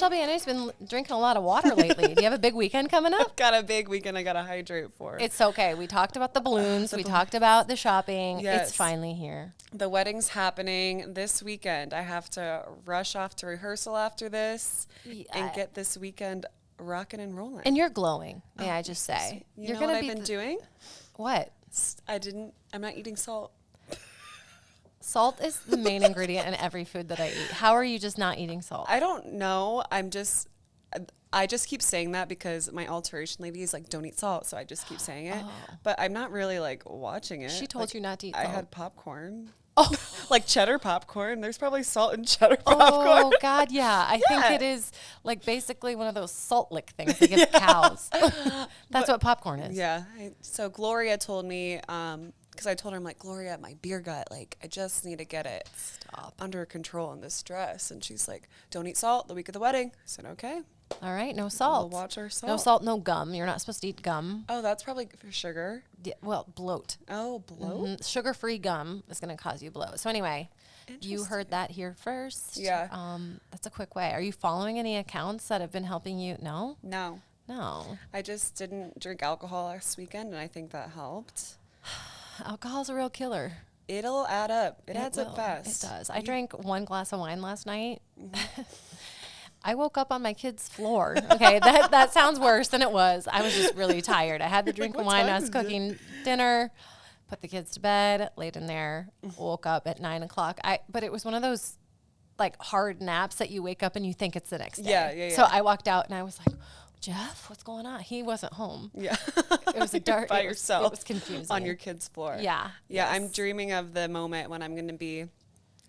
Shelby, I know you've been drinking a lot of water lately. Do you have a big weekend coming up? I've got a big weekend I got to hydrate for. It's okay. We talked about the balloons. We talked about the shopping. Yes. It's finally here. The wedding's happening this weekend. I have to rush off to rehearsal after this and get this weekend rocking and rolling. And you're glowing, may I just say. You know what I've been doing? What? I'm not eating salt. Salt is the main ingredient in every food that I eat. How are you just not eating salt? I don't know. I just keep saying that because my alteration lady is like, don't eat salt. So I just keep saying it. But I'm not really like watching it. She told you not to eat I salt. had popcorn. Oh, Like cheddar popcorn. There's probably salt in cheddar popcorn. oh God, yeah. I think it is like basically one of those salt lick things they give cows. That's what popcorn is. Yeah. So Gloria told me, because I told her, I'm like, Gloria, my beer gut, like, I just need to get it under control in this stress. And she's like, don't eat salt the week of the wedding. I said, okay. All right, no salt. We'll watch our salt. No salt, no gum. You're not supposed to eat gum. Oh, that's probably for sugar. Yeah, well, bloat. Oh, bloat? Sugar-free gum is going to cause you bloat. So anyway, you heard that here first. Yeah. That's a quick way. Are you following any accounts that have been helping you? No? No. No. I just didn't drink alcohol last weekend, and I think that helped. Alcohol's a real killer. It'll add up. It adds up will. fast. It does. I drank 1 glass of wine last night. I woke up on my kid's floor. Okay, that sounds worse than it was. I was just really tired. I had the drink of wine. I was cooking dinner, put the kids to bed, laid in there, woke up at 9 o'clock. But it was one of those like hard naps that you wake up and you think it's the next day. Yeah. So I walked out and I was like, Jeff, what's going on? He wasn't home. Yeah. It was a dark. By it yourself. was confusing. On your kid's floor. Yeah. Yeah, Yes. I'm dreaming of the moment when I'm going to be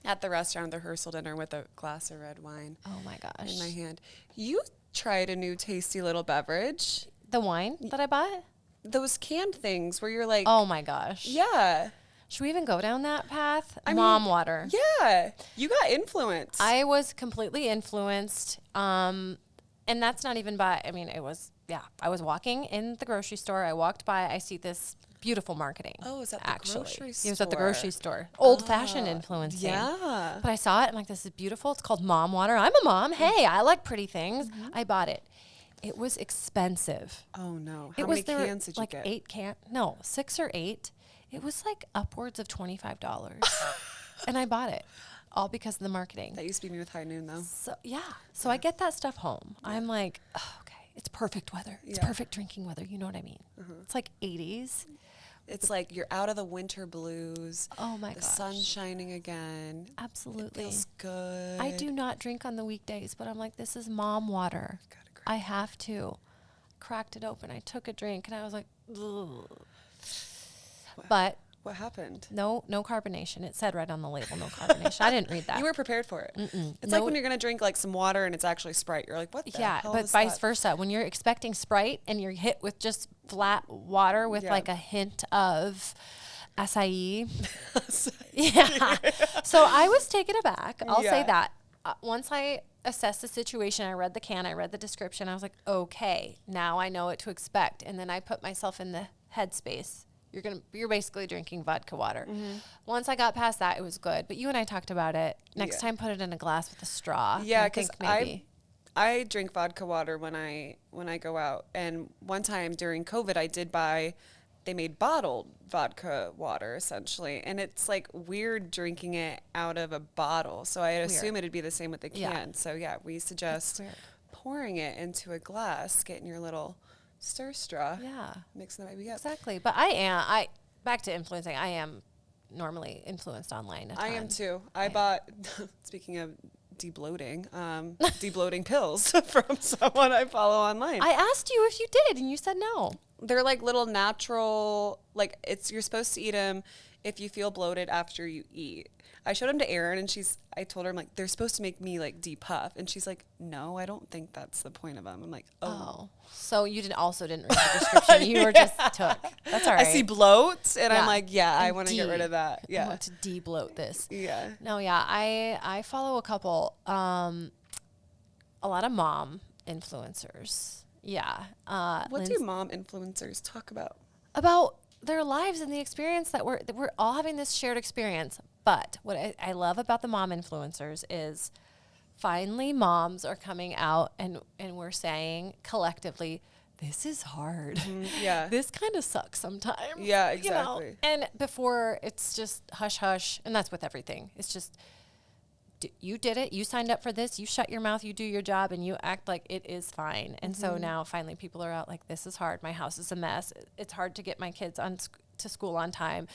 at the restaurant, the rehearsal dinner with a glass of red wine. Oh my gosh. In my hand. You tried a new tasty little beverage. The wine that I bought? Those canned things where you're like, Oh my gosh. yeah. Should we even go down that path? I mean, Mom water. Yeah. You got influenced. I was completely influenced. And that's not even by, I mean, it was, I was walking in the grocery store. I walked by, I see this beautiful marketing. Oh, is that the grocery store? It was at the grocery store. Old fashioned influencing. Yeah. But I saw it. I'm like, this is beautiful. It's called Mom Water. I'm a mom. Hey, I like pretty things. I bought it. It was expensive. Oh, no. It How was many cans did you get? 8 cans. No, 6 or 8. It was like upwards of $25. And I bought it. All because of the marketing. That used to be me with High Noon, though. So, So I get that stuff home. I'm like, oh, okay, it's perfect weather. It's perfect drinking weather. You know what I mean? It's like 80s. It's like you're out of the winter blues. Oh, my gosh. The sun's shining again. Absolutely. It feels good. I do not drink on the weekdays, but I'm like, this is mom water. I have to. Cracked it open. I took a drink, and I was like, ugh. But what happened? no carbonation. It said right on the label, no carbonation. I didn't read that. You were prepared for it. It's No. like when you're going to drink like some water and it's actually Sprite. You're like, what the hell but is vice that? versa. When you're expecting Sprite and you're hit with just flat water with like a hint of acai. Yeah. So I was taken aback. I'll say that. Once I assessed the situation, I read the can, I read the description. I was like, okay, now I know what to expect. And then I put myself in the headspace. You're basically drinking vodka water. Once I got past that, it was good. But you and I talked about it. Next time, put it in a glass with a straw. Yeah, because maybe. I drink vodka water when I go out. And one time during COVID, I did buy. They made bottled vodka water essentially, and it's like weird drinking it out of a bottle. So I assume it'd be the same with the can. So we suggest pouring it into a glass, getting your little stir straw. Yeah. Mixing the baby up. Exactly. But back to influencing, I am normally influenced online. I am too. I bought, speaking of debloating, debloating pills from someone I follow online. I asked you if you did, and you said no. They're like little natural, like you're supposed to eat them if you feel bloated after you eat. I showed them to Erin, and I told her, I'm like, they're supposed to make me like depuff. And she's like, no, I don't think that's the point of them. I'm like, oh. So you also didn't read the description. You were just took. That's all right. I see bloat, and I'm like, I want to get rid of that. I want to de-bloat this. Yeah. No, I follow a couple, a lot of mom influencers. Yeah. What do mom influencers talk about? About their lives and the experience that we're all having this shared experience. But what I love about the mom influencers is finally moms are coming out and we're saying collectively, this is hard. Yeah. This kind of sucks sometimes. Yeah, exactly. You know? And before, it's just hush hush, and that's with everything. It's just, you did it. You signed up for this. You shut your mouth. You do your job, and you act like it is fine. And so now finally people are out like, this is hard. My house is a mess. It's hard to get my kids to school on time.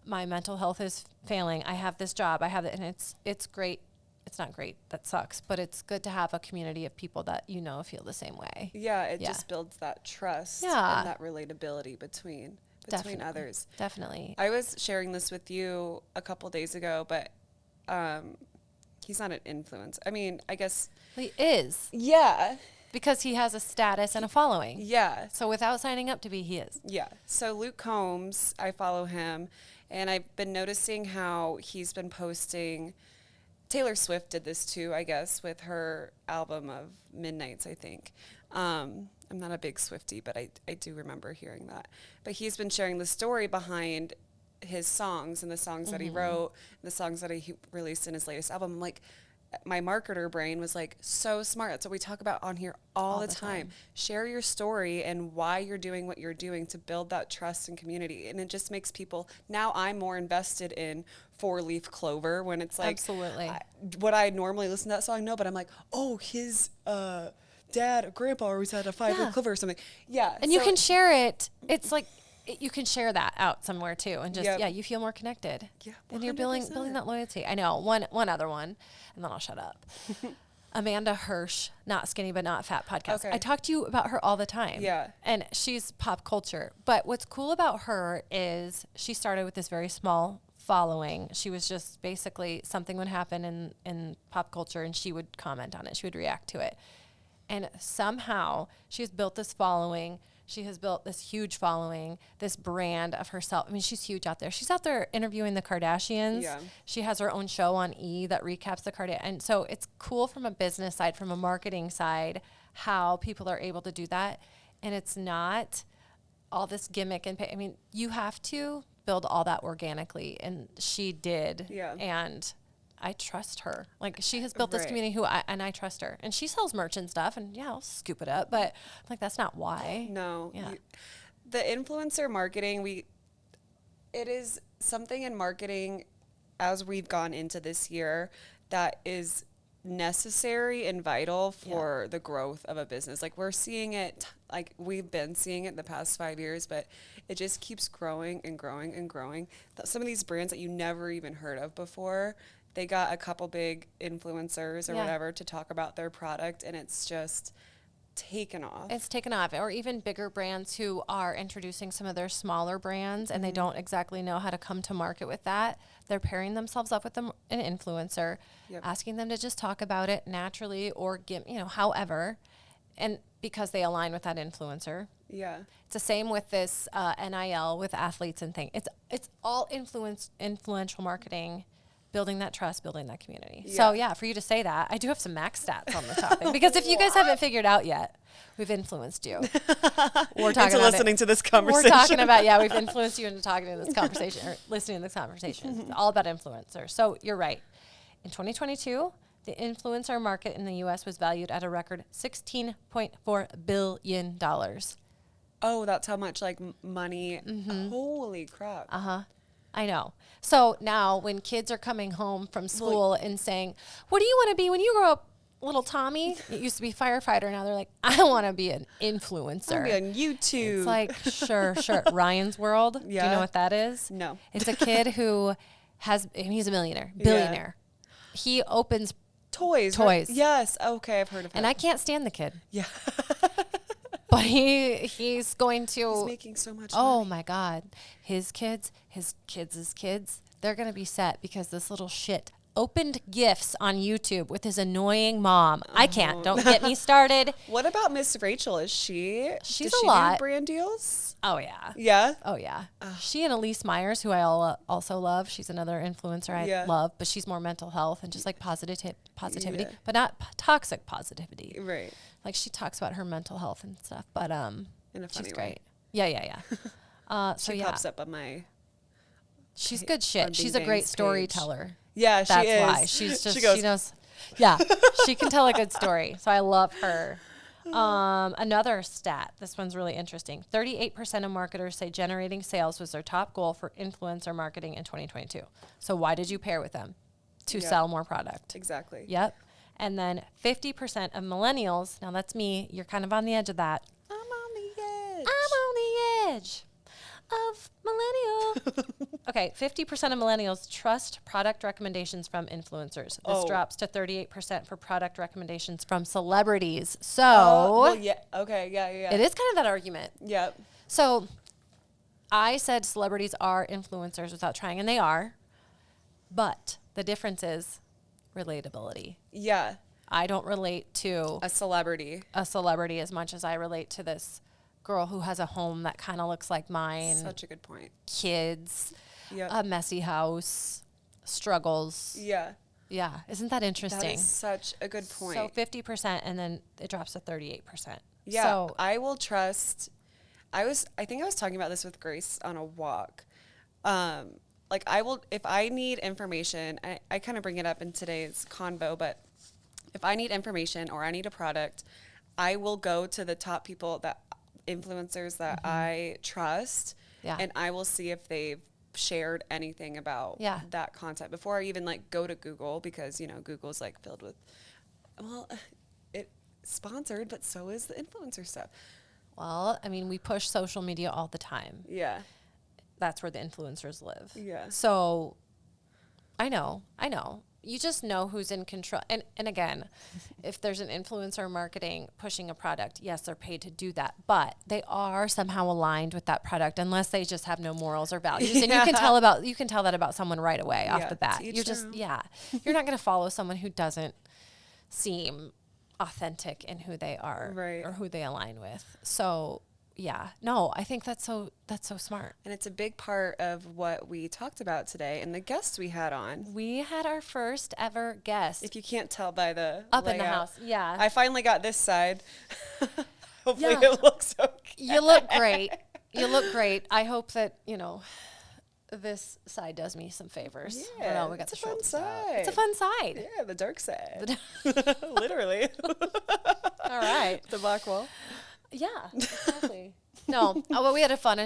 My mental health is failing. I have this job. I have it, and it's great. It's not great. That sucks. But it's good to have a community of people that feel the same way. Yeah, it just builds that trust and that relatability between others. Definitely. I was sharing this with you a couple days ago, but he's not an influencer. I mean, I guess he is. Yeah. Because he has a status and a following. Yeah. So without signing up to be, he is. Yeah. So Luke Combs, I follow him, and I've been noticing how he's been posting. Taylor Swift did this too, I guess, with her album of Midnights, I think. I'm not a big Swiftie, but I do remember hearing that. But he's been sharing the story behind his songs and the songs that he wrote, and the songs that he released in his latest album. Like, my marketer brain was like, so smart. That's what we talk about on here all the time. Share your story and why you're doing what you're doing to build that trust and community. And it just makes people, now I'm more invested in 4-Leaf Clover when it's like, absolutely. Would I normally listen to that song? No, but I'm like, oh, his dad or grandpa always had a 5-Leaf Clover or something. Yeah. And you can share it. It's like, you can share that out somewhere too, and just you feel more connected. Yeah, 100%. And you're building that loyalty. I know one other one, and then I'll shut up. Amanda Hirsch, Not Skinny But Not Fat podcast. Okay. I talk to you about her all the time. Yeah, and she's pop culture. But what's cool about her is she started with this very small following. She was just basically something would happen in pop culture, and she would comment on it. She would react to it, and somehow she's built this following. She has built this huge following, this brand of herself. I mean, she's huge out there. She's out there interviewing the Kardashians. Yeah. She has her own show on E! That recaps the Kardashians. And so it's cool from a business side, from a marketing side, how people are able to do that. And it's not all this gimmick and pay. I mean, you have to build all that organically. And she did. Yeah. And I trust her. Like, she has built this community and I trust her. And she sells merch and stuff, and I'll scoop it up, but like, that's not why. No. Yeah. The influencer marketing, it is something in marketing as we've gone into this year that is necessary and vital for the growth of a business. Like, we're seeing it, like we've been seeing it the past 5 years, but it just keeps growing and growing and growing. Some of these brands that you never even heard of before, they got a couple big influencers or whatever to talk about their product, and it's just taken off. It's taken off. Or even bigger brands who are introducing some of their smaller brands, and they don't exactly know how to come to market with that. They're pairing themselves up with an influencer, asking them to just talk about it naturally or however, and because they align with that influencer. Yeah. It's the same with this NIL with athletes and things. It's all influential marketing, building that trust, building that community. Yeah. So for you to say that, I do have some max stats on the topic, because if you guys haven't figured out yet, we've influenced you. We're talking into listening to this conversation. We're talking about, we've influenced you into talking to this conversation or listening to this conversation. It's all about influencers. So you're right. In 2022, the influencer market in the U.S. was valued at a record $16.4 billion. Oh, that's how much money. Mm-hmm. Holy crap. Uh-huh. I know. So now when kids are coming home from school and saying, what do you want to be when you grow up, little Tommy? It used to be firefighter. Now they're like, I want to be an influencer. I want to be on YouTube. It's like, sure. Ryan's World. Yeah. Do you know what that is? No. It's a kid who he's a billionaire. Yeah. He opens toys. Right? Yes. Okay. I've heard of him. And I can't stand the kid. Yeah. But he's going to. He's making so much money. Oh my God. His kids, they're going to be set because this little shit opened gifts on YouTube with his annoying mom. I can't. Don't get me started. What about Miss Rachel? She's does she do brand deals? Oh, yeah. Yeah? Oh, yeah. She and Elise Myers, who I also love. She's another influencer I love, but she's more mental health and just like positivity, but not toxic positivity. Right. Like, she talks about her mental health and stuff, but in a funny she's way. Great. Yeah. She pops up on my. She's good shit. She's a great storyteller. Yeah, That's she is. That's why she's just she knows. Yeah, she can tell a good story. So I love her. Another stat. This one's really interesting. 38% of marketers say generating sales was their top goal for influencer marketing in 2022. So why did you pair with them? To sell more product. Exactly. Yep. And then 50% of millennials, now that's me, you're kind of on the edge of that. I'm on the edge. I'm on the edge of millennial. Okay, 50% of millennials trust product recommendations from influencers. This drops to 38% for product recommendations from celebrities. So, well, yeah, okay, yeah. It is kind of that argument. Yep. So, I said celebrities are influencers without trying, and they are. But the difference is relatability. Yeah. I don't relate to a celebrity as much as I relate to this girl who has a home that kind of looks like mine. Such a good point. Kids, a messy house, struggles. Yeah. Yeah. Isn't that interesting? That is such a good point. So 50% and then it drops to 38%. Yeah. So I will trust. I think I was talking about this with Grace on a walk. Like I will, if I need information, I kind of bring it up in today's convo, but if I need information or I need a product, I will go to the top people influencers that I trust, and I will see if they've shared anything about that content before I even like go to Google, because Google's like filled with, it sponsored, but so is the influencer stuff. Well, I mean, we push social media all the time. Yeah. That's where the influencers live. Yeah. So I know. You just know who's in control. And again, if there's an influencer marketing pushing a product, yes, they're paid to do that. But they are somehow aligned with that product, unless they just have no morals or values. And you can tell that about someone right away off the bat. You're you're not going to follow someone who doesn't seem authentic in who they are, or who they align with. So yeah, no, I think that's so smart. And it's a big part of what we talked about today and the guests we had on. We had our first ever guest. If you can't tell by the up layout. In the house. Yeah. I finally got this side. Hopefully it looks okay. You look great. I hope that, this side does me some favors. Yeah, we got it's a fun side. It's a fun side. Yeah, the dark side. Literally. All right. The black wall. Yeah, exactly. No, well, we had a ton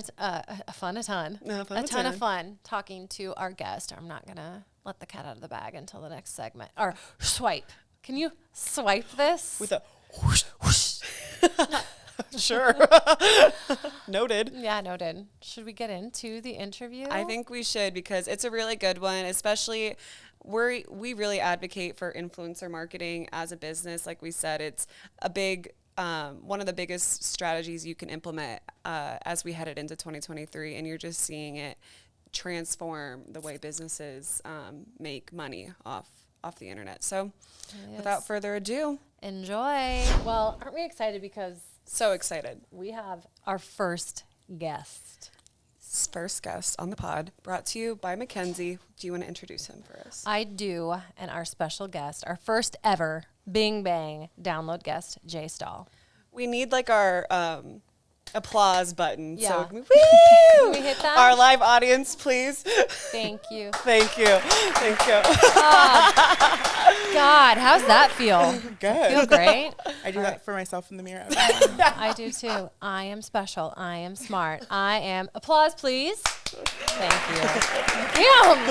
of fun talking to our guest. I'm not gonna let the cat out of the bag until the next segment. Or swipe. Can you swipe this with a whoosh whoosh? Sure. Noted. Yeah, noted. Should we get into the interview? I think we should, because it's a really good one. Especially, we really advocate for influencer marketing as a business. Like we said, it's a big. One of the biggest strategies you can implement as we headed into 2023, and you're just seeing it transform the way businesses make money off the internet. So without further ado, enjoy. Well, aren't we excited? Because so excited. We have our first guest. First guest on the pod, brought to you by Mackenzie. Do you want to introduce him for us? I do, and our special guest, our first ever Bing Bang download guest, Jay Stahl. We need like our applause button. Yeah. So, woo! Can we hit that? Our live audience, please. Thank you. Thank you. Thank you. God, how's that feel? Good. Feel great? I do that for myself in the mirror. I do too. I am special. I am smart. I am. Applause, please. Thank you. Damn.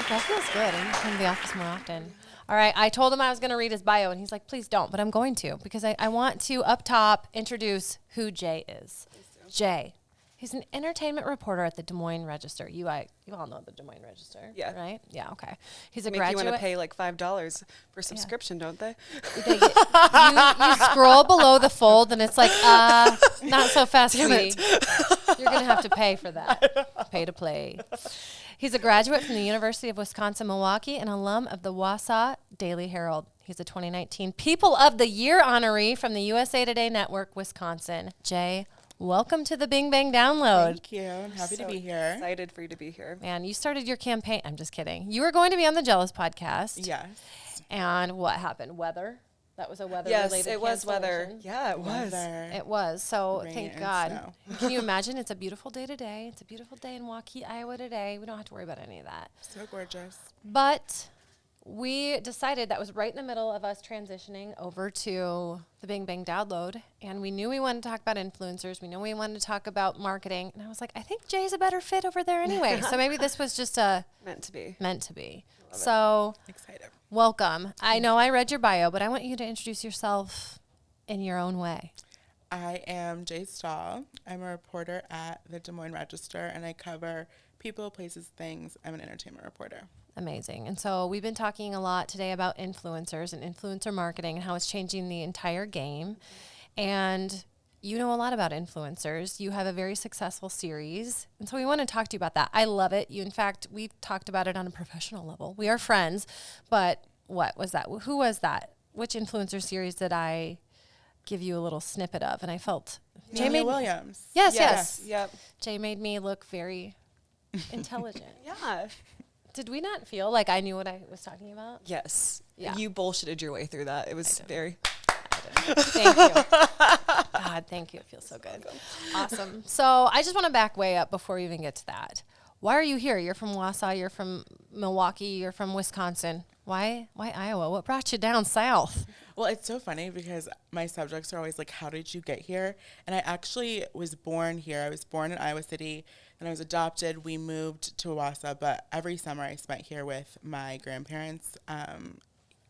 That feels good. I need to come to the office more often. All right. I told him I was going to read his bio, and he's like, please don't. But I'm going to, because I want to, up top, introduce who Jay is. Jay. He's an entertainment reporter at the Des Moines Register. You all know the Des Moines Register, right? Yeah, okay. He's a graduate. You want to pay like $5 for subscription, don't they? You scroll below the fold, and it's like, not so fast, sweetie. You're going to have to pay for that. Pay to play. He's a graduate from the University of Wisconsin-Milwaukee and alum of the Wausau Daily Herald. He's a 2019 People of the Year honoree from the USA Today Network, Wisconsin. Jay, welcome to the Bing Bang Download. Thank you. I'm happy to be here. Excited for you to be here. Man, you started your campaign. I'm just kidding. You were going to be on the Jealous podcast. Yes. And what happened? Weather? That was a weather-related Yes, it was weather. Yeah, it was. It was. So Rain thank and God. snow. Can you imagine? It's a beautiful day today. It's a beautiful day in Waukee, Iowa today. We don't have to worry about any of that. So gorgeous. But we decided that was right in the middle of us transitioning over to the Bing Bang Download. And we knew we wanted to talk about influencers. We knew we wanted to talk about marketing. And I was like, I think Jay's a better fit over there anyway. So maybe this was just meant to be. So Excited. welcome. I know I read your bio, but I want you to introduce yourself in your own way. I am Jay Stahl. I'm a reporter at the Des Moines Register, and I cover people, places, things. I'm an entertainment reporter. Amazing. And so we've been talking a lot today about influencers and influencer marketing and how it's changing the entire game. And you know a lot about influencers. You have a very successful series. And so we want to talk to you about that. I love it. In fact, we've talked about it on a professional level. We are friends. But what was that? Who was that? Which influencer series did I give you a little snippet of? And I felt Jay Williams. Yes. Yep. Jay made me look very intelligent. Yeah. Did we not feel like I knew what I was talking about? Yes. Yeah. You bullshitted your way through that. It was very. Thank you. God, thank you. It feels so good. Awesome. So I just want to back way up before we even get to that. Why are you here? You're from Wausau. You're from Milwaukee. You're from Wisconsin. Why Iowa? What brought you down south? Well, it's so funny because my subjects are always like, how did you get here? And I actually was born here. I was born in Iowa City. Then I was adopted. We moved to Wausau, but every summer I spent here with my grandparents.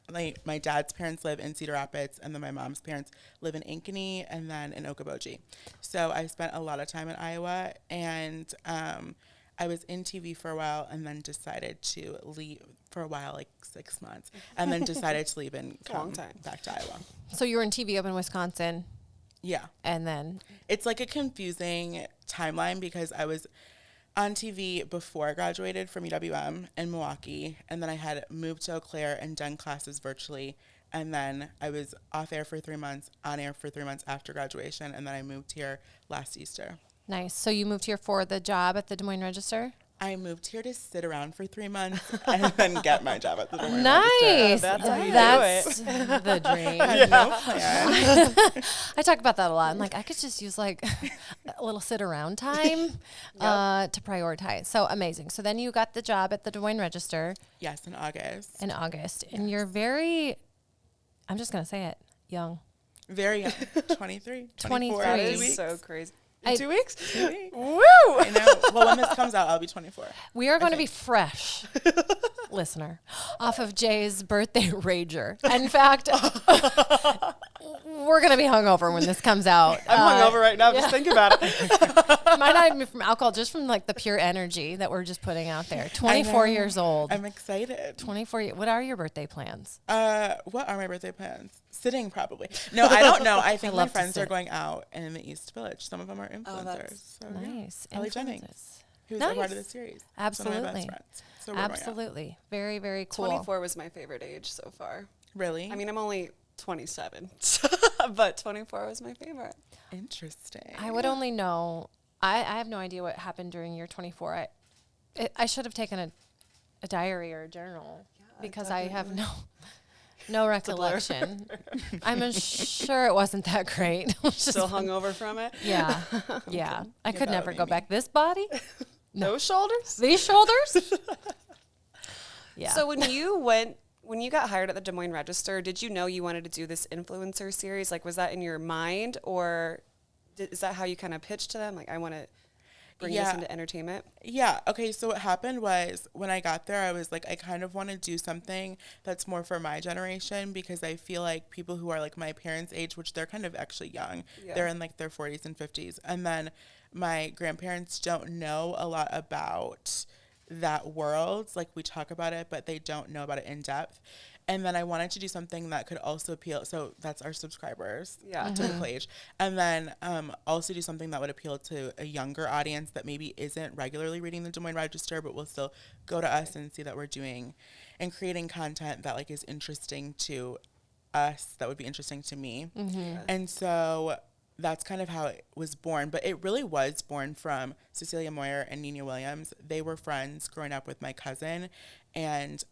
Like my dad's parents live in Cedar Rapids, and then my mom's parents live in Ankeny and then in Okoboji. So I spent a lot of time in Iowa, and I was in TV for a while and then decided to leave for a while, like 6 months, and then decided to leave and come back to Iowa. So you were in TV up in Wisconsin. Yeah. And then? It's like a confusing timeline because I was on TV before I graduated from UWM in Milwaukee, and then I had moved to Eau Claire and done classes virtually, and then I was off air for 3 months, on air for 3 months after graduation, and then I moved here last Easter. Nice. So you moved here for the job at the Des Moines Register? I moved here to sit around for 3 months and then get my job at the Des Moines Nice. Register. That's the dream. I had no plan. I talk about that a lot. I'm like, I could just use like a little sit around time to prioritize. So amazing. So then you got the job at the Des Moines Register. Yes, in August. And you're very, I'm just going to say it, young. Very young. 23. 23. That 2 is weeks. so crazy. I- 2 weeks? 2 weeks. Woo! I know. Well, when this comes out, I'll be 24. We are going to be fresh, listener, off of Jay's birthday rager. In fact, we're going to be hungover when this comes out. I'm hungover right now. Just think about it. Might not even be from alcohol, just from like the pure energy that we're just putting out there. 24 years old. I'm excited. 24 years. What are your birthday plans? What are my birthday plans? Sitting, probably. No, I don't know. I think my love to friends are sit. going out in the East Village. Some of them are influencers. So, yeah. Nice. Ellie Influencers. Jennings, who's Nice. a part of the series. Absolutely. Some of my best friends. So we're going out. Absolutely. Very, very cool. 24 was my favorite age so far. Really? I mean, I'm only 27, but 24 was my favorite. Interesting. I would only know. I have no idea what happened during year 24. I should have taken a diary or a journal because I have no recollection. I'm sure it wasn't that great. Still hungover from it? Yeah. Yeah. I could that never would be go me. back. This body? No shoulders? These shoulders? Yeah. So when you got hired at the Des Moines Register, did you know you wanted to do this influencer series? Like, was that in your mind, or is that how you kind of pitched to them? Like, I want to bring this into entertainment? Yeah. Okay. So what happened was when I got there, I was like, I kind of want to do something that's more for my generation because I feel like people who are like my parents' age, which they're kind of actually young, they're in like their 40s and 50s. And then my grandparents don't know a lot about that world. Like we talk about it, but they don't know about it in depth. And then I wanted to do something that could also appeal. So that's our subscribers to the page. And then also do something that would appeal to a younger audience that maybe isn't regularly reading the Des Moines Register, but will still go to us and see that we're doing and creating content that like is interesting to us, that would be interesting to me. And so that's kind of how it was born. But it really was born from Cecilia Moyer and Nina Williams. They were friends growing up with my cousin. And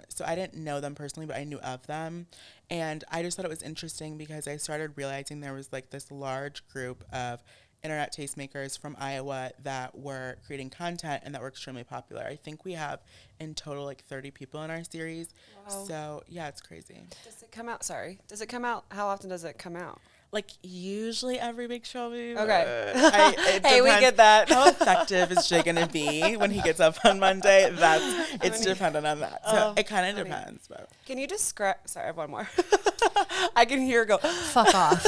so I didn't know them personally, but I knew of them. And I just thought it was interesting because I started realizing there was like this large group of internet tastemakers from Iowa that were creating content and that were extremely popular. I think we have in total like 30 people in our series. Wow. So yeah, it's crazy. Does it come out? Sorry. Does it come out? How often does it come out? Like usually every week, Shelby. Okay. Hey, we get that. How effective is Jay going to be when he gets up on Monday? It's dependent on that. So it kind of depends. But. Can you describe? Sorry, I have one more. I can hear her go, fuck off.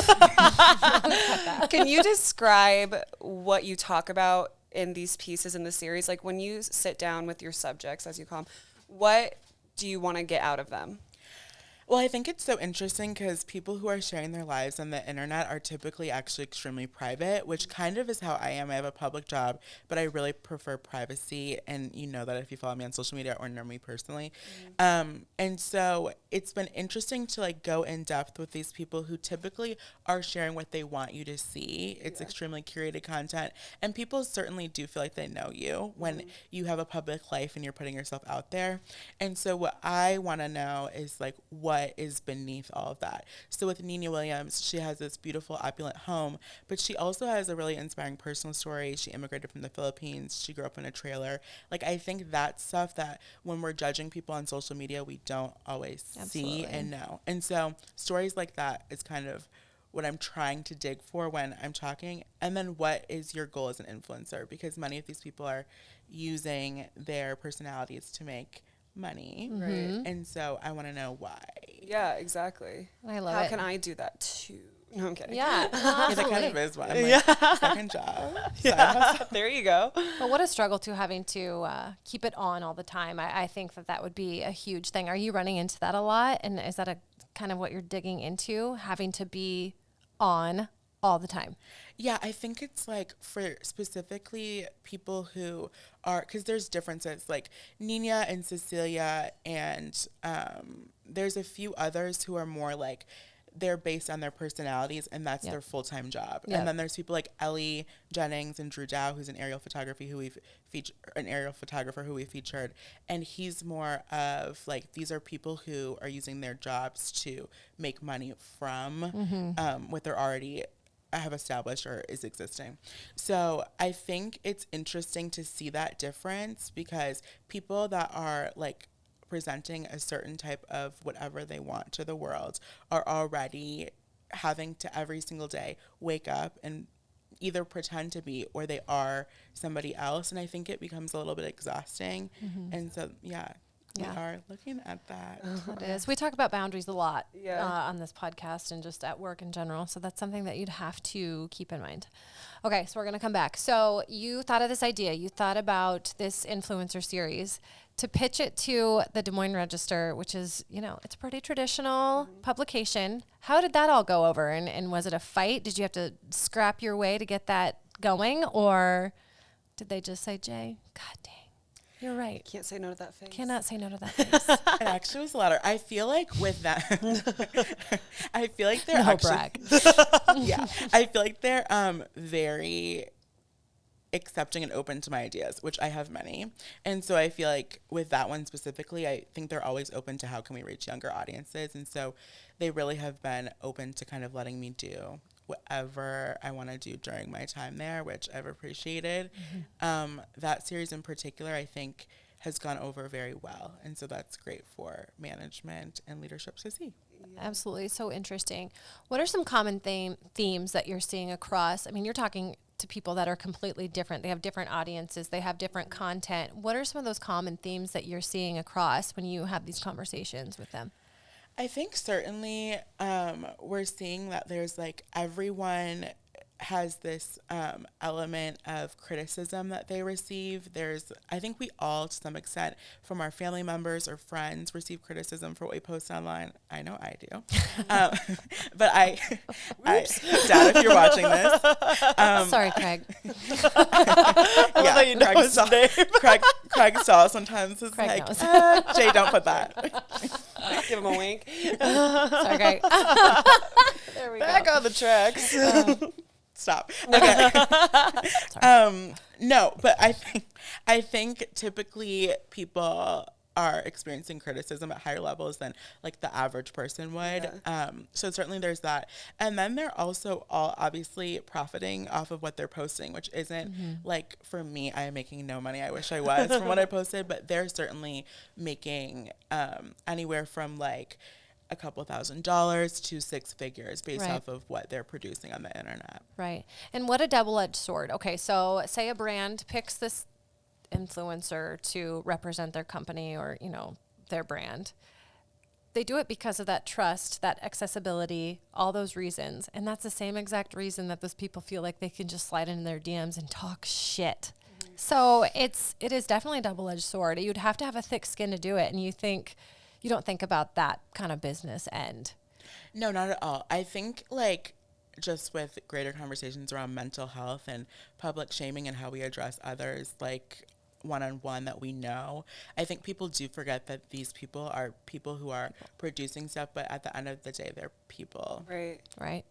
Can you describe what you talk about in these pieces in the series? Like when you sit down with your subjects, as you call them, what do you want to get out of them? Well, I think it's so interesting because people who are sharing their lives on the internet are typically actually extremely private, which kind of is how I am. I have a public job, but I really prefer privacy. And you know that if you follow me on social media or know me personally. And so it's been interesting to like go in depth with these people who typically are sharing what they want you to see. It's extremely curated content. And people certainly do feel like they know you when you have a public life and you're putting yourself out there. And so what I want to know is like what is beneath all of that. So with Nina Williams, she has this beautiful opulent home, but she also has a really inspiring personal story. She immigrated from the Philippines. She grew up in a trailer. Like I think that's stuff that when we're judging people on social media, we don't always see and know. And so stories like that is kind of what I'm trying to dig for when I'm talking. And then what is your goal as an influencer? Because many of these people are using their personalities to make money. Right. And so I want to know why. Yeah, exactly. I love How it. can I do that too? No, I'm kidding. Yeah, Yeah, that kind of is one. Like, second job. There you go. But what a struggle to having to keep it on all the time. I think that would be a huge thing. Are you running into that a lot? And is that a kind of what you're digging into, having to be on all the time? Yeah, I think it's like for specifically people who are, because there's differences like Nina and Cecilia and there's a few others who are more like they're based on their personalities and that's their full-time job. And then there's people like Ellie Jennings and Drew Dow, who's an aerial photographer who we've featured. And he's more of like, these are people who are using their jobs to make money from what they're already have established or is existing. So I think it's interesting to see that difference because people that are like presenting a certain type of whatever they want to the world are already having to every single day wake up and either pretend to be or they are somebody else. And I think it becomes a little bit exhausting. And so, we are looking at that. It is. We talk about boundaries a lot on this podcast and just at work in general. So that's something that you'd have to keep in mind. Okay, so we're going to come back. So you thought of this idea. You thought about this influencer series to pitch it to the Des Moines Register, which is, it's a pretty traditional publication. How did that all go over? And was it a fight? Did you have to scrap your way to get that going? Or did they just say, Jay, God dang. You're right. Can't say no to that face. Cannot say no to that face. It actually was a lot. I feel like with that, I feel like they're brag. I feel like they're very accepting and open to my ideas, which I have many. And so I feel like with that one specifically, I think they're always open to how can we reach younger audiences. And so they really have been open to kind of letting me do whatever I want to do during my time there, which I've appreciated. That series in particular, I think, has gone over very well. And so that's great for management and leadership to see. Absolutely. So interesting. What are some common themes that you're seeing across? I mean, you're talking to people that are completely different. They have different audiences. They have different content. What are some of those common themes that you're seeing across when you have these conversations with them? I think certainly we're seeing that there's like everyone has this element of criticism that they receive. I think we all, to some extent, from our family members or friends, receive criticism for what we post online. I know I do. But Dad, if you're watching this. Sorry, Craig. Craig Stahl sometimes is Craig like, Jay, don't put that. Give him a wink. Sorry, Craig. There we go. Back on the tracks. Stop. Okay. No, but I think typically people are experiencing criticism at higher levels than like the average person would. Yeah. So certainly there's that. And then they're also all obviously profiting off of what they're posting, which isn't like, for me, I am making no money. I wish I was from what I posted, but they're certainly making anywhere from like a couple $1,000s to six figures based off of what they're producing on the internet. Right. And what a double-edged sword. Okay, so say a brand picks this influencer to represent their company or, you know, their brand. They do it because of that trust, that accessibility, all those reasons. And that's the same exact reason that those people feel like they can just slide into their DMs and talk shit. So it is definitely a double-edged sword. You'd have to have a thick skin to do it. And you don't think about that kind of business end. No, not at all. I think like just with greater conversations around mental health and public shaming and how we address others, like one-on-one that we know, I think people do forget that these people are people who are producing stuff, but at the end of the day, they're people. Right.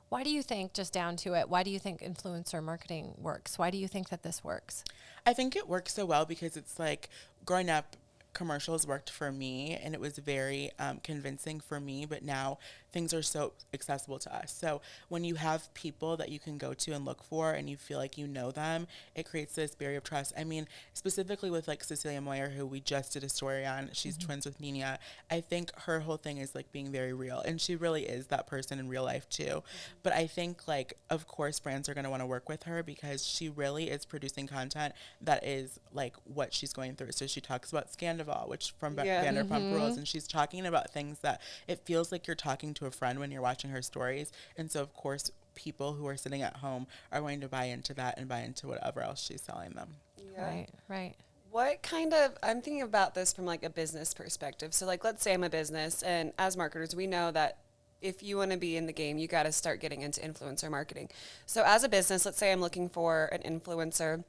Why do you think, just down to it, why do you think influencer marketing works? Why do you think that this works? I think it works so well because it's like growing up, commercials worked for me and it was very convincing for me, but now things are so accessible to us. So when you have people that you can go to and look for and you feel like you know them, it creates this barrier of trust. I mean, specifically with like Cecilia Moyer, who we just did a story on, she's twins with Nina. I think her whole thing is like being very real, and she really is that person in real life too. But I think like, of course, brands are going to want to work with her because she really is producing content that is like what she's going through. So she talks about Scandival, which from Vanderpump Rules, and she's talking about things that it feels like you're talking to a friend when you're watching her stories. And so of course people who are sitting at home are going to buy into that and buy into whatever else she's selling them. Right. What kind of, I'm thinking about this from like a business perspective. So like, let's say I'm a business, and as marketers, we know that if you want to be in the game, you got to start getting into influencer marketing. So as a business, let's say I'm looking for an influencer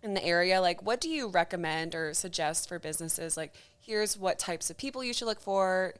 in the area, like what do you recommend or suggest for businesses? Like, here's what types of people you should look for.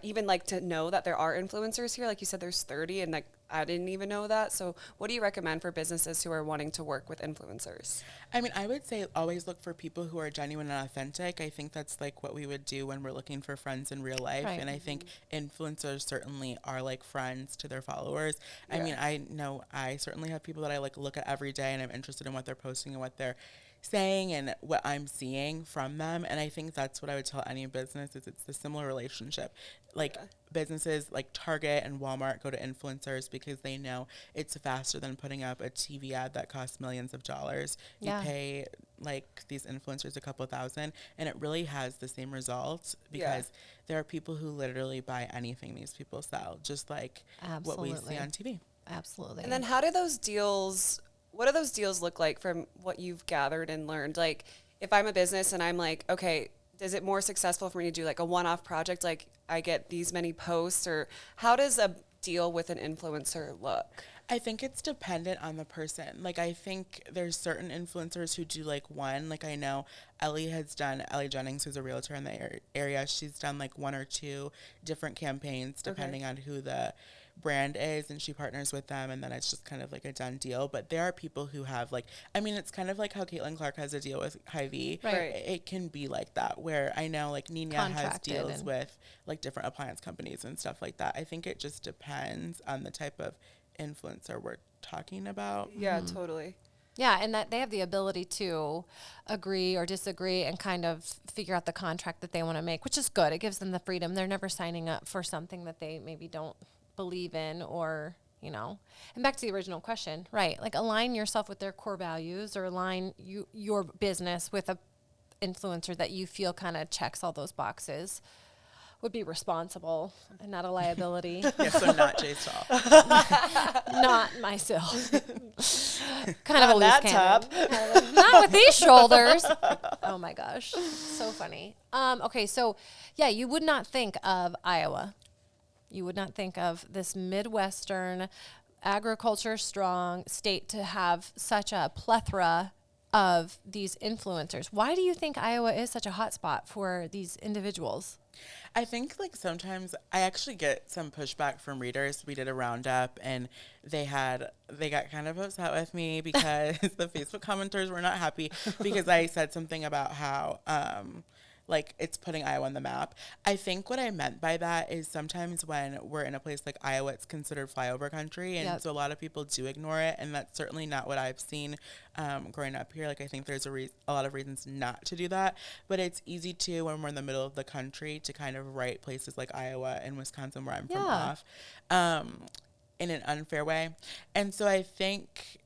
Even like to know that there are influencers here. Like you said, there's 30, and like I didn't even know that. So what do you recommend for businesses who are wanting to work with influencers? I mean, I would say always look for people who are genuine and authentic. I think that's like what we would do when we're looking for friends in real life. Right. And I think influencers certainly are like friends to their followers. I mean, I know I certainly have people that I like look at every day, and I'm interested in what they're posting and what they're saying and what I'm seeing from them. And I think that's what I would tell any business is it's the similar relationship. Like businesses like Target and Walmart go to influencers because they know it's faster than putting up a TV ad that costs millions of dollars. You pay like these influencers a couple $1,000 and it really has the same results because there are people who literally buy anything these people sell, just like what we see on TV. Absolutely. And then what do those deals look like from what you've gathered and learned? Like if I'm a business and I'm like, okay, is it more successful for me to do like a one-off project? Like I get these many posts, or how does a deal with an influencer look? I think it's dependent on the person. Like I think there's certain influencers who do like one, like I know Ellie Jennings, who's a realtor in the area. She's done like one or two different campaigns depending on who the brand is, and she partners with them, and then it's just kind of like a done deal. But there are people who have like, I mean, it's kind of like how Caitlin Clark has a deal with Hy-Vee. Right. It can be like that, where I know like Nina has deals with like different appliance companies and stuff like that. I think it just depends on the type of influencer we're talking about. Yeah, totally. Yeah, and that they have the ability to agree or disagree and kind of figure out the contract that they want to make, which is good. It gives them the freedom. They're never signing up for something that they maybe don't believe in, or you know. And back to the original question, right, like align yourself with their core values, or align your business with a influencer that you feel kind of checks all those boxes. Would be responsible and not a liability. So not Jay Stahl. Not myself. Kind of a loose cannon. Not with these shoulders. Oh my gosh, so funny. Okay, so yeah, you would not think of Iowa. You would not think of this Midwestern, agriculture strong state to have such a plethora of these influencers. Why do you think Iowa is such a hot spot for these individuals? I think like sometimes I actually get some pushback from readers. We did a roundup and they got kind of upset with me because the Facebook commenters were not happy because I said something about how like it's putting Iowa on the map. I think what I meant by that is sometimes when we're in a place like Iowa, it's considered flyover country, and so a lot of people do ignore it, and that's certainly not what I've seen growing up here. Like I think there's a lot of reasons not to do that, but it's easy to, when we're in the middle of the country, to kind of write places like Iowa and Wisconsin, where I'm from, off in an unfair way. And so I think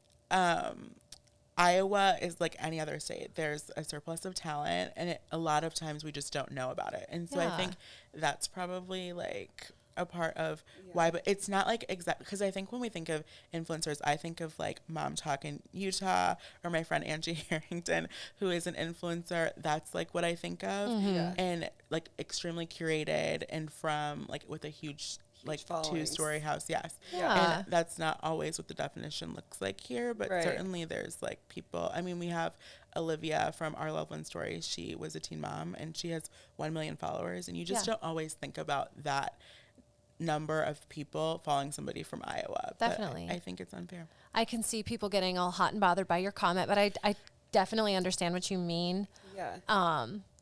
Iowa is like any other state. There's a surplus of talent, and a lot of times we just don't know about it. And so I think that's probably like a part of why, but it's not like exactly, because I think when we think of influencers, I think of like Mom Talk in Utah, or my friend Angie Harrington, who is an influencer. That's like what I think of, and like extremely curated and from like with a huge like two-story house. And that's not always what the definition looks like here, but certainly there's like people. I mean, we have Olivia from Our Loveland Story. She was a teen mom, and she has 1 million followers, and you just don't always think about that number of people following somebody from Iowa. Definitely. But I think it's unfair. I can see people getting all hot and bothered by your comment, but I definitely understand what you mean.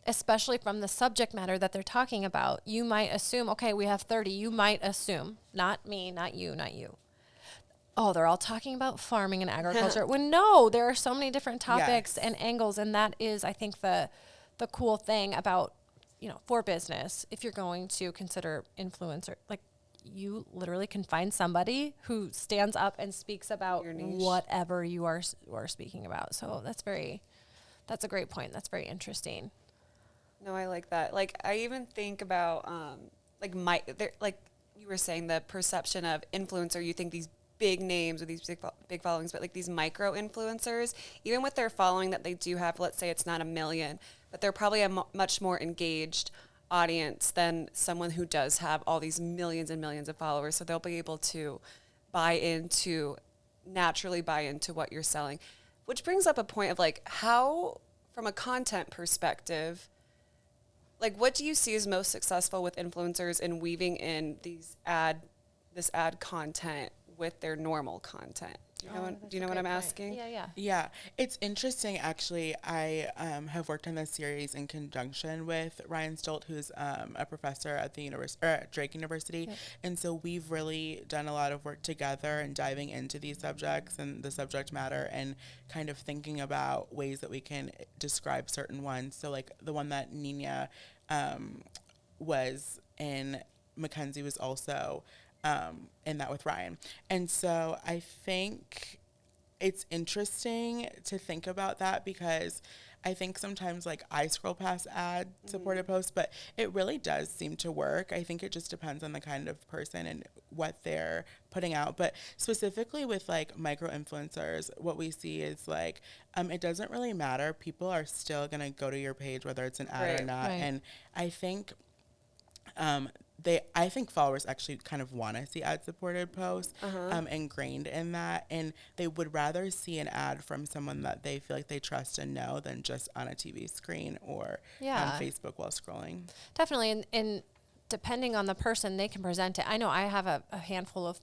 Especially from the subject matter that they're talking about. You might assume, okay, we have 30. You might assume, not me, not you, not you. Oh, they're all talking about farming and agriculture. When no, there are so many different topics and angles, and that is, I think, the cool thing about, for business, if you're going to consider influencer, like you literally can find somebody who stands up and speaks about whatever you are speaking about. So that's a great point. That's very interesting. No, I like that. Like, I even think about, like you were saying, the perception of influencer. You think these big names with these big followings, but like these micro influencers, even with their following that they do have, let's say it's not 1 million, but they're probably a much more engaged audience than someone who does have all these millions and millions of followers. So they'll be able to naturally buy into what you're selling, which brings up a point of like how, from a content perspective, like, what do you see as most successful with influencers in weaving in this ad content with their normal content? Do you know what I'm asking? Yeah. It's interesting, actually. I have worked on this series in conjunction with Ryan Stolt, who's a professor at the Drake University. And so we've really done a lot of work together and diving into these subjects and the subject matter and kind of thinking about ways that we can describe certain ones. So like the one that Nina was in, Mackenzie was also in that with Ryan. And so I think it's interesting to think about that, because I think sometimes like I scroll past ad supported posts, but it really does seem to work. I think it just depends on the kind of person and what they're putting out. But specifically with like micro influencers, what we see is like it doesn't really matter. People are still going to go to your page whether it's an ad or not. And I think I think followers actually kind of want to see ad-supported posts, ingrained in that, and they would rather see an ad from someone that they feel like they trust and know than just on a TV screen or on Facebook while scrolling. Definitely, and depending on the person, they can present it. I know I have a handful of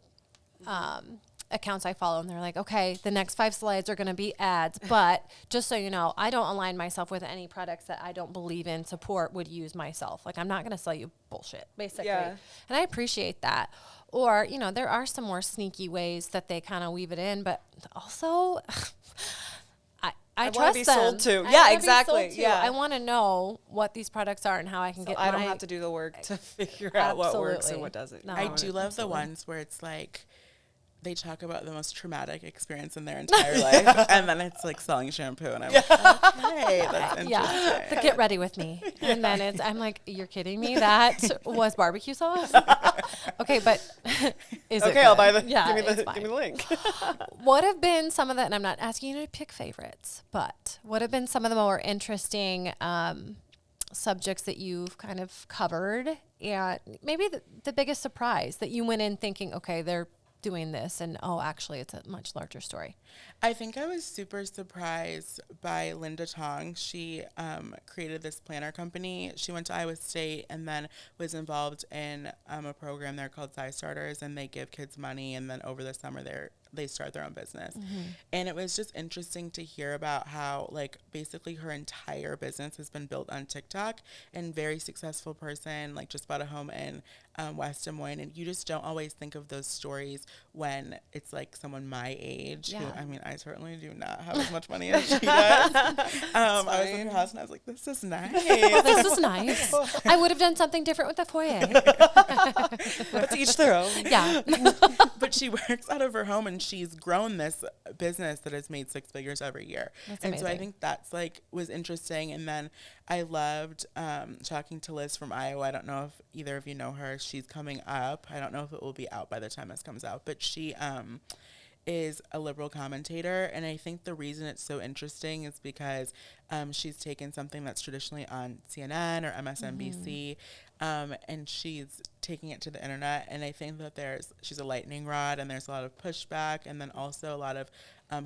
accounts I follow, and they're like, okay, the next 5 slides are going to be ads, but just so you know, I don't align myself with any products that I don't believe in, support, would use myself. Like, I'm not going to sell you bullshit, basically. And I appreciate that. Or, there are some more sneaky ways that they kind of weave it in, but also I trust them. Sold to. Yeah, exactly. Yeah. I want to know what these products are and how I can get. I don't have to do the work to figure out what works and what doesn't. No, I do love the ones where it's like, they talk about the most traumatic experience in their entire life, and then it's like selling shampoo, and I'm like, hey, that's interesting. So get ready with me. And then I'm like, you're kidding me? That was barbecue sauce? Okay, but is it good? I'll buy the, give me the link. What have been some of the, and I'm not asking you to pick favorites, but what have been some of the more interesting subjects that you've kind of covered, and maybe the biggest surprise that you went in thinking, okay, they're doing this, and actually it's a much larger story? I think I was super surprised by Linda Tong. She created this planner company. She went to Iowa State and then was involved in a program there called Size Starters, and they give kids money, and then over the summer they start their own business. And it was just interesting to hear about how, like, basically her entire business has been built on TikTok, and very successful person, like, just bought a home in West Des Moines. And you just don't always think of those stories when it's like someone my age. Who, I mean, I certainly do not have as much money as she does. I was in her house and I was like, this is nice. This is nice. I would have done something different with the foyer. But to each their own. Yeah. But she works out of her home, and she's grown this business that has made 6 figures every year. That's and amazing. so I think that's like was interesting. And then I loved talking to Liz from Iowa. I don't know if either of you know her. She's coming up. I don't know if it will be out by the time this comes out, but she is a liberal commentator. And I think the reason it's so interesting is because she's taken something that's traditionally on CNN or MSNBC, and she's taking it to the internet. And I think that she's a lightning rod, and there's a lot of pushback, and then also a lot of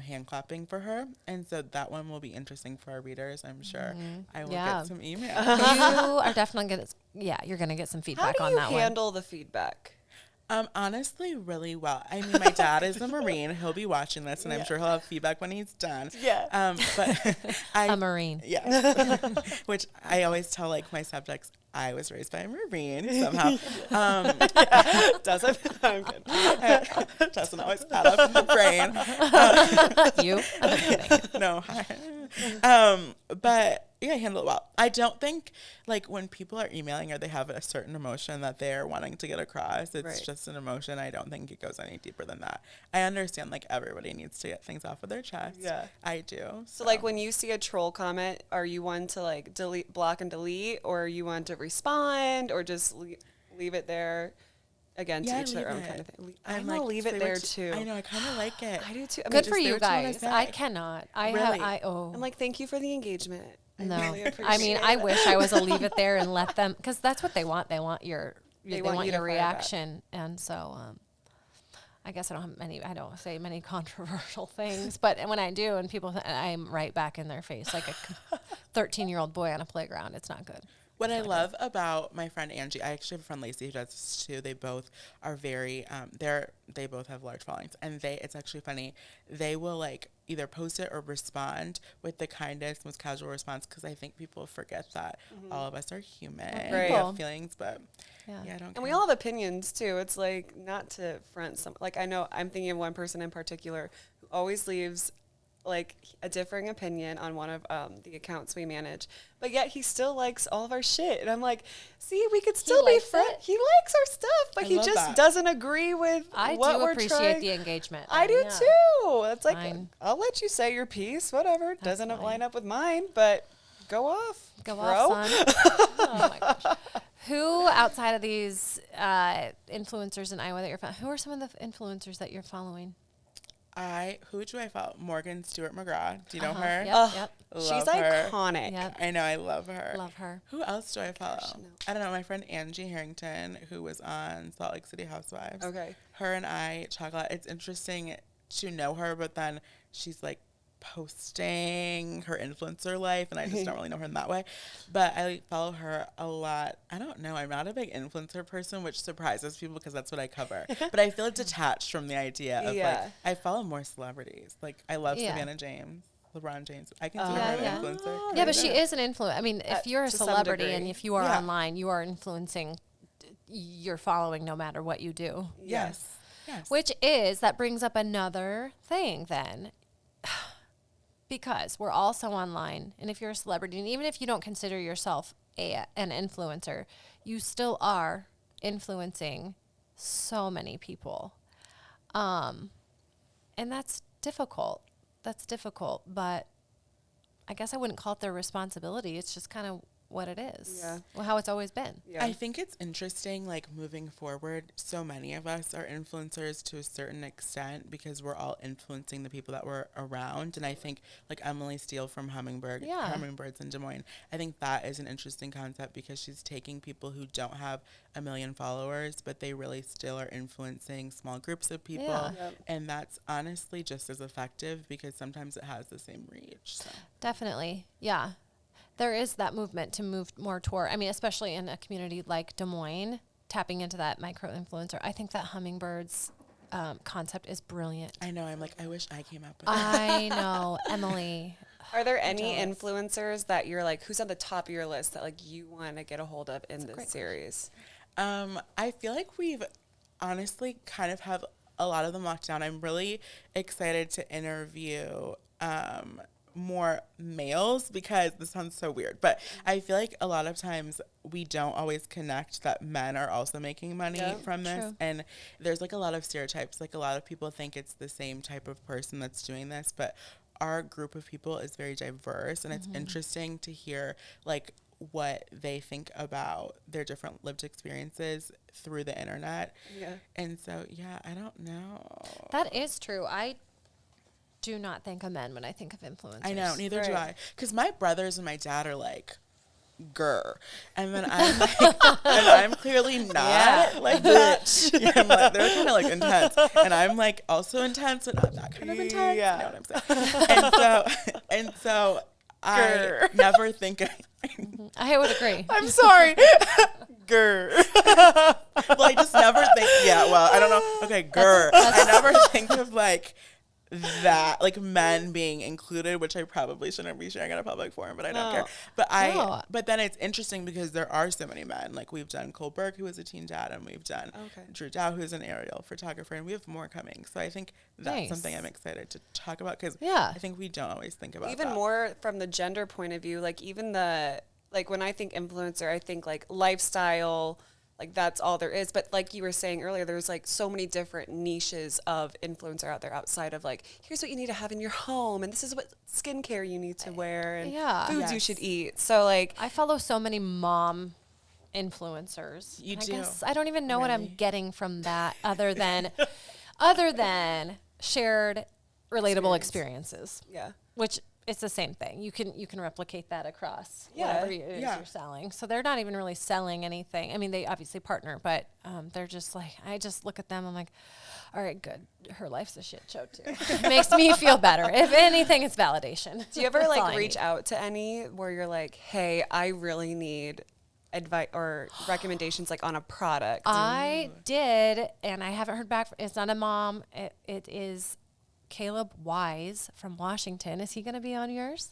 hand clapping for her. And so that one will be interesting for our readers, I'm sure. I will get some emails. You are definitely going to, you're going to get some feedback on that one. How do you handle the feedback? Honestly, really well. I mean, my dad is a Marine. He'll be watching this, and I'm sure he'll have feedback when he's done. Yeah. But a Marine. Yeah. Which I always tell, like, my subjects, I was raised by a Marine somehow. Doesn't? I'm good. Doesn't always add up in the brain. You? No. But yeah, I handle it well. I don't think, like, when people are emailing or they have a certain emotion that they're wanting to get across, it's just an emotion. I don't think it goes any deeper than that. I understand, like, everybody needs to get things off of their chest. Yeah. I do. So, like, when you see a troll comment, are you one to, like, block and delete, or are you one to respond, or just leave it there? Again, to each their own kind of thing. I'm going to leave it there, too. I know. I kind of like it. I do, too. Good for you guys. I cannot. I'm like, thank you for the engagement. No. Really I mean, I wish I was a leave it there and let them, because that's what they want. They want your reaction. And so I guess I don't say many controversial things, but when I do, and people, I'm right back in their face like a 13-year-old boy on a playground. It's not good. What I love about my friend Angie, I actually have a friend Lacey who does this too. They both are very, they both have large followings, and it's actually funny. They will, like, either post it or respond with the kindest, most casual response, because I think people forget that all of us are human. Right. We have feelings, but I don't care. And we all have opinions too. It's like, not to front some, like, I know I'm thinking of one person in particular who always leaves like a differing opinion on one of the accounts we manage, but yet he still likes all of our shit. And I'm like, see, we could still be friends. He likes our stuff, but he just doesn't agree with what we're trying. I do appreciate the engagement. I do too. It's like, I'll let you say your piece, whatever. It doesn't line up with mine, but go off. Go bro. off, son. Oh my gosh. Who outside of these influencers in Iowa that you're following, who are some of the influencers that you're following? Who do I follow? Morgan Stewart McGraw. Do you know her? Yep. She's iconic. Yep. I know. I love her. Love her. Who else do I follow? I don't know. My friend Angie Harrington, who was on Salt Lake City Housewives. Okay. Her and I talk a lot. It's interesting to know her, but then she's like posting her influencer life, and I just don't really know her in that way. But I follow her a lot. I don't know. I'm not a big influencer person, which surprises people because that's what I cover. But I feel detached from the idea of like, I follow more celebrities. Like, I love Savannah James, LeBron James. I consider her an influencer. Yeah, but she is an influencer. I mean, if you're a celebrity and if you are online, you are influencing your following no matter what you do. Yes. Which that brings up another thing then. Because we're also online, and if you're a celebrity, and even if you don't consider yourself an influencer, you still are influencing so many people. And that's difficult. But I guess I wouldn't call it their responsibility. It's just kind of what it is. Yeah. Well, how it's always been. Yeah. I think it's interesting, like, moving forward, so many of us are influencers to a certain extent because we're all influencing the people that we're around. And I think, like, Emily Steele from Hummingbirds in Des Moines, I think that is an interesting concept because she's taking people who don't have 1 million followers, but they really still are influencing small groups of people. Yeah. Yep. And that's honestly just as effective because sometimes it has the same reach. So. Definitely. Yeah. There is that movement to move more toward, I mean, especially in a community like Des Moines, tapping into that micro-influencer. I think that Hummingbirds concept is brilliant. I know. I'm like, I wish I came up with I know, Emily. Are there any influencers that you're like, who's on the top of your list that like you want to get a hold of in this series? I feel like we've honestly kind of have a lot of them locked down. I'm really excited to interview more males, because this sounds so weird, but I feel like a lot of times we don't always connect that men are also making money from this. True. And there's like a lot of stereotypes. Like a lot of people think it's the same type of person that's doing this, but our group of people is very diverse, and it's interesting to hear like what they think about their different lived experiences through the internet. Yeah. And so, yeah, I don't know. That is true. I do not think of men when I think of influencers. I know, neither do I. Because my brothers and my dad are like, grr. And then I'm like, and I'm clearly not. Like, bitch. Yeah, I'm like, they're kind of like intense. And I'm like also intense, but not that kind of intense. Yeah. You know what I'm saying? And so I never think I would agree. I'm sorry. Grr. Well, I just never think, I don't know. Okay, grr. I never think of like that, like men being included, which I probably shouldn't be sharing in a public forum, but I don't care. But but then it's interesting because there are so many men. Like we've done Cole Burke, who was a teen dad, and we've done Drew Dow, who's an aerial photographer, and we have more coming. So I think that's something I'm excited to talk about, because I think we don't always think about even that. More from the gender point of view. Like even like when I think influencer, I think like lifestyle. Like that's all there is. But like you were saying earlier, there's like so many different niches of influencer out there outside of like, here's what you need to have in your home, and this is what skincare you need to wear, and foods you should eat. So like I follow so many mom influencers. You do. I guess I don't even know what I'm getting from that other than shared relatable experiences. Yeah. Which it's the same thing. You can replicate that across whatever it is you're selling. So they're not even really selling anything. I mean, they obviously partner, but they're just like, I just look at them. I'm like, all right, good. Her life's a shit show too. It makes me feel better. If anything, it's validation. Do you ever like reach out to any where you're like, hey, I really need advice or recommendations like on a product? I did, and I haven't heard back. It's not a mom. It is Caleb Wise from Washington. Is he going to be on yours?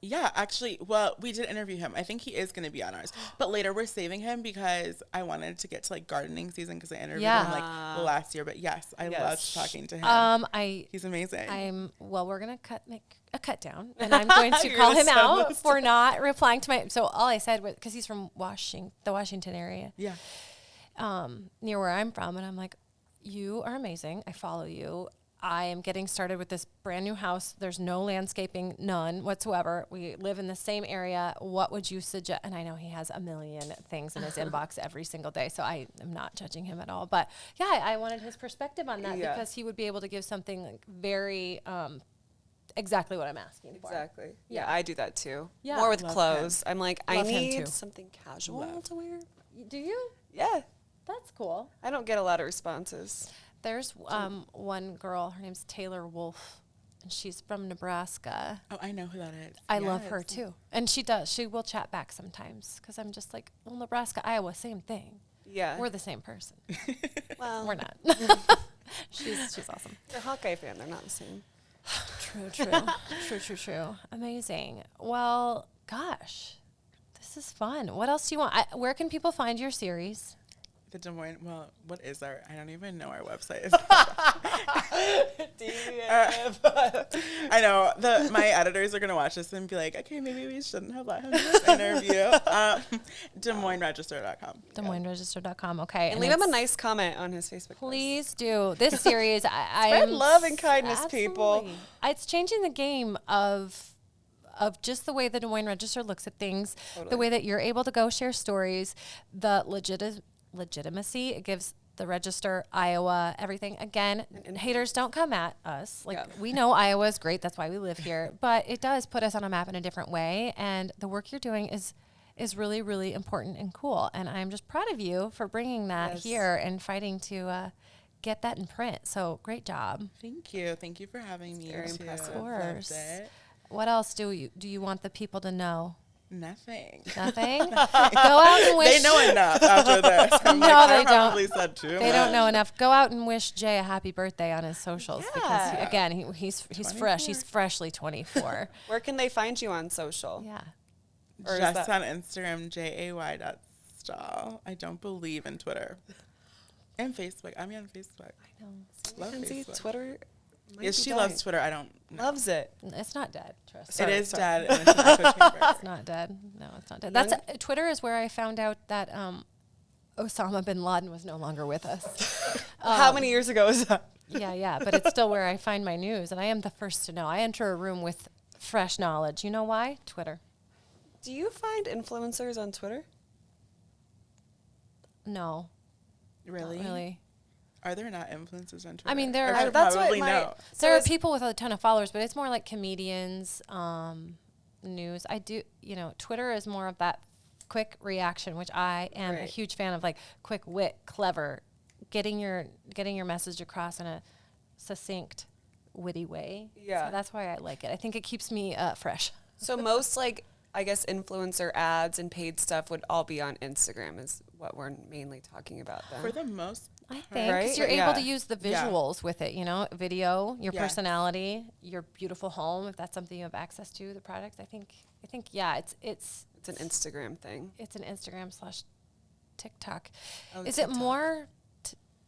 Yeah, actually, well, we did interview him. I think he is going to be on ours. But later we're saving him because I wanted to get to like gardening season, because I interviewed him like last year. But yes, I loved talking to him. He's amazing. We're going to make a cut down, and I'm going to call him out for not replying to my, so all I said was, because he's from the Washington area. Yeah. Near where I'm from. And I'm like, you are amazing. I follow you. I am getting started with this brand new house. There's no landscaping, none whatsoever. We live in the same area. What would you suggest? And I know he has a million things in his inbox every single day, so I am not judging him at all. But yeah, I wanted his perspective on that because he would be able to give something like very exactly what I'm asking for. Exactly. Yeah, I do that too. Yeah. More with clothes. I'm like, I need something casual to wear. Do you? Yeah. That's cool. I don't get a lot of responses. There's one girl, her name's Taylor Wolf, and she's from Nebraska. Oh, I know who that is. I love her too. And she will chat back sometimes, because I'm just like, well, Nebraska, Iowa, same thing. Yeah. We're the same person. Well. We're not. She's awesome. You're a Hawkeye fan. They're not the same. True. Amazing. Well, gosh, this is fun. What else do you want? Where can people find your series? The Des Moines, well, what is our, I don't even know our website. I know, my editors are going to watch this and be like, okay, maybe we shouldn't have let him do this interview. Des Moines Register.com. Des Moines Register.com, okay. And leave him a nice comment on his Facebook post. Please do. This series, spread love and kindness, people. It's changing the game of just the way the Des Moines Register looks at things, the way that you're able to go share stories, the legitimacy it gives the Register, Iowa, everything. Again, and haters don't come at us. We know Iowa is great. That's why we live here. But it does put us on a map in a different way. And the work you're doing is really, really important and cool. And I'm just proud of you for bringing that here and fighting to get that in print. So great job. Thank you. Thank you for having me. Very impressive. Of course. What else do you want the people to know? Nothing. Nothing? Go out and wish. They know enough after this. I'm No, like, they I probably said too They don't know enough. Go out and wish Jay a happy birthday on his socials because Yeah. he's 24. fresh. He's freshly 24. Where can they find you on social? Yeah. Or is Just that- on Instagram, jay.stahl. I don't believe in Twitter. And Facebook. I'm on Facebook. I know. Love Mackenzie, Facebook. Twitter. might Yes, be she dying. loves Twitter. I don't know. Loves it. It's not dead. Trust me. Sorry, it is sorry. dead. And it's an echo chamber. It's not dead. No, it's not dead. That's Twitter is where I found out that Osama bin Laden was no longer with us. How many years ago was that? Yeah, but it's still where I find my news, and I am the first to know. I enter a room with fresh knowledge. You know why? Twitter. Do you find influencers on Twitter? No, Really? not really. Are there not influencers on Twitter? I mean, there Or are- should That's what probably my- know. So there are is- people with a ton of followers, but it's more like comedians, news. Twitter is more of that quick reaction, which I am a Right. huge fan of, like quick wit, clever, getting your message across in a succinct, witty way. Yeah. So that's why I like it. I think it keeps me fresh. So most I guess influencer ads and paid stuff would all be on Instagram is what we're mainly talking about then. For the most I think Right? 'cause you're Yeah. able to use the Yeah. visuals with it, video, your Yeah. personality, your beautiful home, if that's something you have access to, the products. I think yeah, it's It's an Instagram thing. it's an Instagram / TikTok. Oh, Is it TikTok. more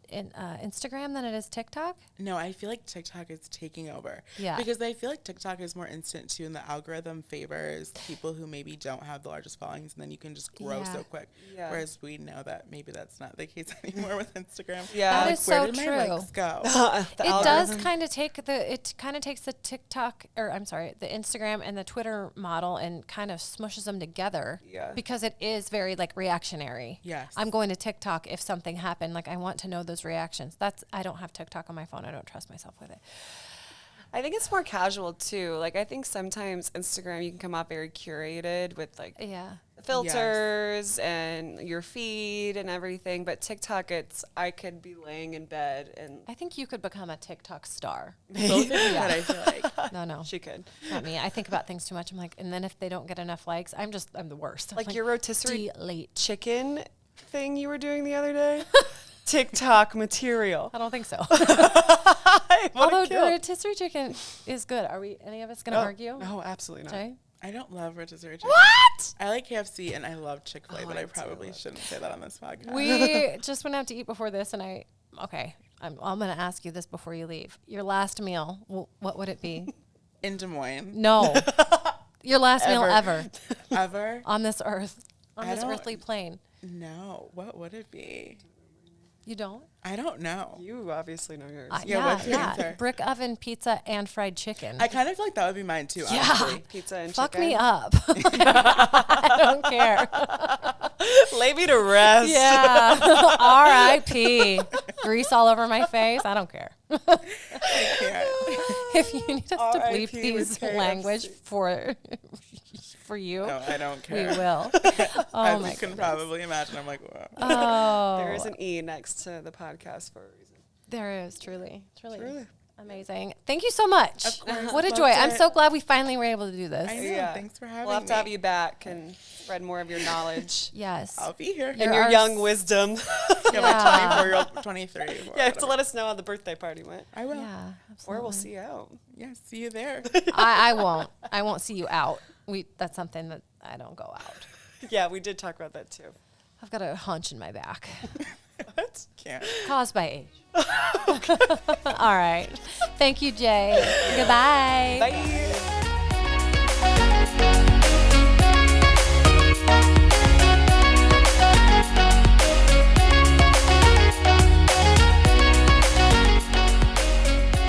in Instagram than it is TikTok? No, I feel like TikTok is taking over. Yeah. Because I feel like TikTok is more instant too, and the algorithm favors people who maybe don't have the largest followings, and then you can just grow Yeah. so quick. Yeah. Whereas we know that maybe that's not the case anymore with Instagram. Yeah. That Like, is Where so did my true. likes go? The It algorithm. does kind of takes the TikTok, or I'm sorry, the Instagram and the Twitter model and kind of smushes them together. Yeah. Because it is very reactionary. Yes. I'm going to TikTok if something happened. I want to know those reactions. I don't have TikTok on my phone. I don't trust myself with it. I think it's more casual too. I think sometimes Instagram you can come off very curated with Yeah. filters and your feed and everything, but TikTok I could be laying in bed and I think you could become a TikTok star. Both of you, but I feel like. No, she could. not me. I think about things too much. I'm like, and then if they don't get enough likes, I'm the worst. I'm Like your rotisserie delete. chicken thing you were doing the other day? TikTok material. I don't think so. I wanna Although kill. rotisserie chicken is good. Are we any of us going to argue? No, absolutely not. Jay? I don't love rotisserie chicken. What? I like KFC and I love Chick-fil-A, but I I do probably love shouldn't say that on this podcast. We just went out to eat before this, and I'm going to ask you this before you leave. Your last meal, what would it be? In Des Moines. No. Your last meal ever Ever? on this earth, on I this don't- earthly plane. No. What would it be? You don't? I don't know. You obviously know yours. Yeah, what's your answer? Brick oven pizza and fried chicken. I kind of feel like that would be mine too, Yeah. honestly. Pizza and Fuck chicken. me up. I don't care. Lay me to rest. Yeah. R.I.P. Grease all over my face. I don't care. I can't. If you need us to bleep R.I.P. with these KFC. language for you, No, I don't we care. will. Oh As my you can goodness. probably imagine, I'm like, whoa. Oh, There is an E next to the podcast for a reason. there is truly Truly. amazing. Thank you so much. Of course, What a loved joy! I'm it. so glad we finally were able to do this. I know. Yeah. Thanks for having We'll have to have me. you back and spread more of your knowledge Yes. I'll be here. There and your are young s- wisdom. Yeah, my 24-year-old, 23. Yeah, to let us know how the birthday party went. I will. Yeah. Or we'll absolutely. see you out. Yeah, see you there. I won't. I won't see you out. That's something that I don't go out. Yeah, we did talk about that too. I've got a hunch in my back What? Can't. caused by age. All right. Thank you, Jay. Goodbye. Bye.